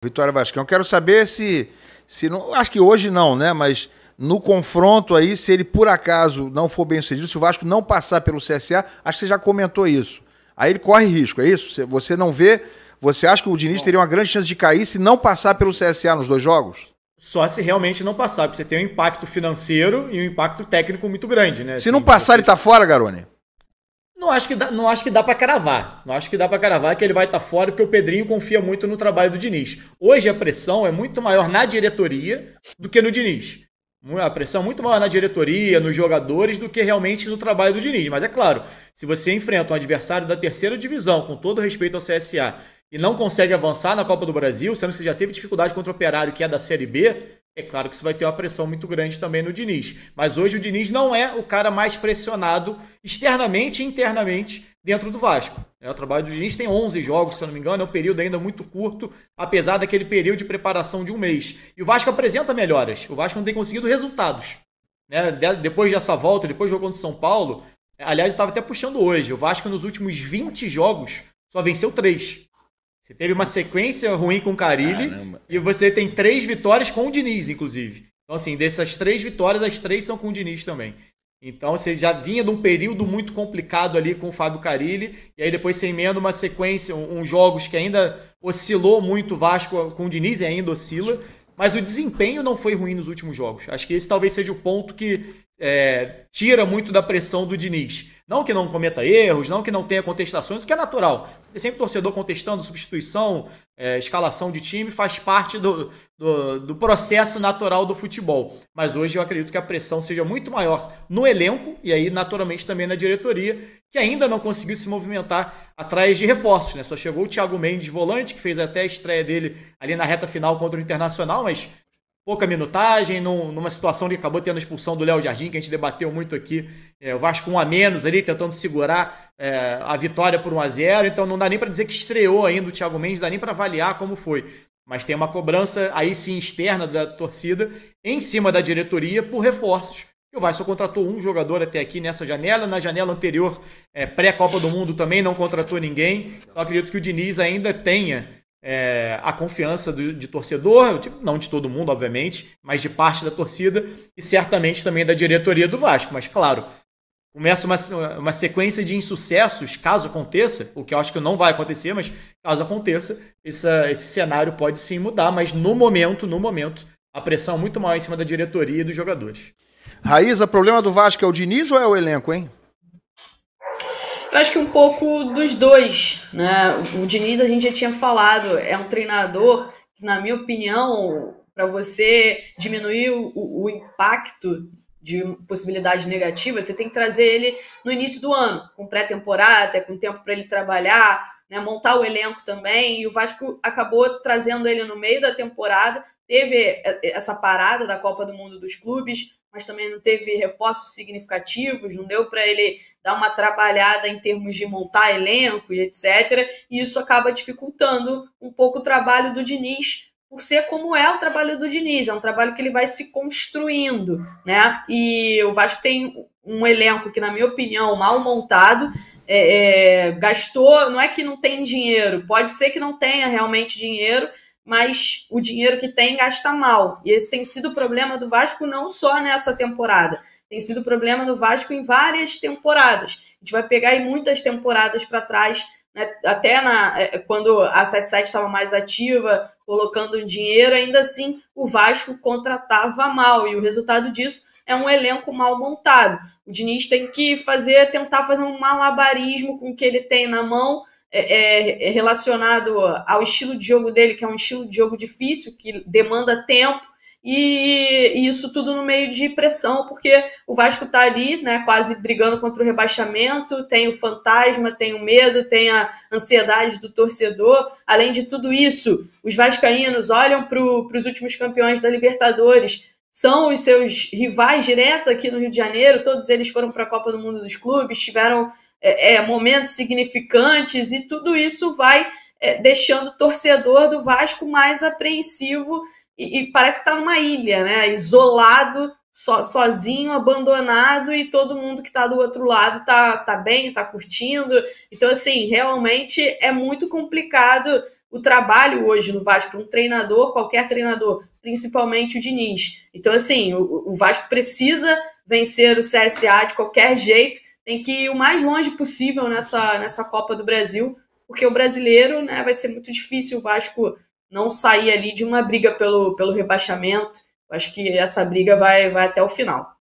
Vitória Vascão. Quero saber se não, acho que hoje não, né? Mas no confronto aí, se ele por acaso não for bem sucedido, se o Vasco não passar pelo CSA, acho que você já comentou isso. Aí ele corre risco, é isso? Você não vê, você acha que o Diniz teria uma grande chance de cair se não passar pelo CSA nos 2 jogos? Só se realmente não passar, porque você tem um impacto financeiro e um impacto técnico muito grande, né? Se não passar, ele tá fora, Garoni? Não acho que dá para cravar. Não acho que dá para cravar que ele vai estar fora, porque o Pedrinho confia muito no trabalho do Diniz. Hoje a pressão é muito maior na diretoria do que no Diniz. A pressão é muito maior na diretoria, nos jogadores, do que realmente no trabalho do Diniz. Mas é claro, se você enfrenta um adversário da 3ª divisão, com todo respeito ao CSA, e não consegue avançar na Copa do Brasil, sendo que você já teve dificuldade contra o Operário, que é da Série B, é claro que isso vai ter uma pressão muito grande também no Diniz. Mas hoje o Diniz não é o cara mais pressionado externamente e internamente dentro do Vasco. O trabalho do Diniz tem 11 jogos, se eu não me engano, é um período ainda muito curto, apesar daquele período de preparação de um mês. E o Vasco apresenta melhoras. O Vasco não tem conseguido resultados. Né? Depois dessa volta, depois do jogo contra o São Paulo, aliás, eu estava até puxando hoje, o Vasco nos últimos 20 jogos só venceu 3. Você teve uma sequência ruim com o Carille e você tem 3 vitórias com o Diniz, inclusive. Então, assim, dessas 3 vitórias, as 3 são com o Diniz também. Então, você já vinha de um período muito complicado ali com o Fábio Carille, e aí depois você emenda uma sequência, uns jogos que ainda oscilou muito o Vasco com o Diniz, e ainda oscila, mas o desempenho não foi ruim nos últimos jogos. Acho que esse talvez seja o ponto que tira muito da pressão do Diniz. Não que não cometa erros, não que não tenha contestações, o que é natural. Tem sempre torcedor contestando substituição, escalação de time, faz parte do processo natural do futebol. Mas hoje eu acredito que a pressão seja muito maior no elenco, e aí naturalmente também na diretoria, que ainda não conseguiu se movimentar atrás de reforços. Né? Só chegou o Thiago Mendes, volante, que fez até a estreia dele ali na reta final contra o Internacional, mas pouca minutagem, numa situação que acabou tendo a expulsão do Léo Jardim, que a gente debateu muito aqui, o Vasco 1 a menos ali, tentando segurar a vitória por 1-0, então não dá nem para dizer que estreou ainda o Thiago Mendes, não dá nem para avaliar como foi, mas tem uma cobrança aí sim externa da torcida, em cima da diretoria, por reforços. E o Vasco só contratou um jogador até aqui nessa janela, na janela anterior, pré-Copa do Mundo também não contratou ninguém, então acredito que o Diniz ainda tenha a confiança de torcedor, não de todo mundo, obviamente, mas de parte da torcida e certamente também da diretoria do Vasco. Mas, claro, começa uma sequência de insucessos, caso aconteça, o que eu acho que não vai acontecer, mas caso aconteça, esse cenário pode sim mudar, mas no momento, a pressão é muito maior em cima da diretoria e dos jogadores. Raíza, o problema do Vasco é o Diniz ou é o elenco, hein? Eu acho que um pouco dos dois, né? O Diniz, a gente já tinha falado, é um treinador que, na minha opinião, para você diminuir o impacto de possibilidades negativas, você tem que trazer ele no início do ano, com pré-temporada, com tempo para ele trabalhar, né? Montar o elenco também, e o Vasco acabou trazendo ele no meio da temporada, teve essa parada da Copa do Mundo dos Clubes, mas também não teve reforços significativos, não deu para ele dar uma trabalhada em termos de montar elenco e etc. E isso acaba dificultando um pouco o trabalho do Diniz, por ser como é o trabalho do Diniz, é um trabalho que ele vai se construindo, né? E o Vasco tem um elenco que, na minha opinião, mal montado, gastou, não é que não tem dinheiro, pode ser que não tenha realmente dinheiro, mas o dinheiro que tem gasta mal. E esse tem sido o problema do Vasco não só nessa temporada, tem sido o problema do Vasco em várias temporadas. A gente vai pegar aí muitas temporadas para trás, né? Até quando a 77 estava mais ativa, colocando dinheiro, ainda assim o Vasco contratava mal, e o resultado disso é um elenco mal montado. O Diniz tem que tentar fazer um malabarismo com o que ele tem na mão, relacionado ao estilo de jogo dele, que é um estilo de jogo difícil, que demanda tempo, e isso tudo no meio de pressão, porque o Vasco está ali, né, quase brigando contra o rebaixamento, tem o fantasma, tem o medo, tem a ansiedade do torcedor. Além de tudo isso, os vascaínos olham para os últimos campeões da Libertadores, são os seus rivais diretos aqui no Rio de Janeiro, todos eles foram para a Copa do Mundo dos Clubes, tiveram momentos significantes, e tudo isso vai deixando o torcedor do Vasco mais apreensivo e parece que está numa ilha, né? Isolado, sozinho, abandonado, e todo mundo que está do outro lado tá bem, tá curtindo. Então, assim, realmente é muito complicado o trabalho hoje no Vasco, um treinador, qualquer treinador, principalmente o Diniz. Então, assim, o Vasco precisa vencer o CSA de qualquer jeito, tem que ir o mais longe possível nessa Copa do Brasil, porque o brasileiro, né, vai ser muito difícil o Vasco não sair ali de uma briga pelo rebaixamento. Eu acho que essa briga vai até o final.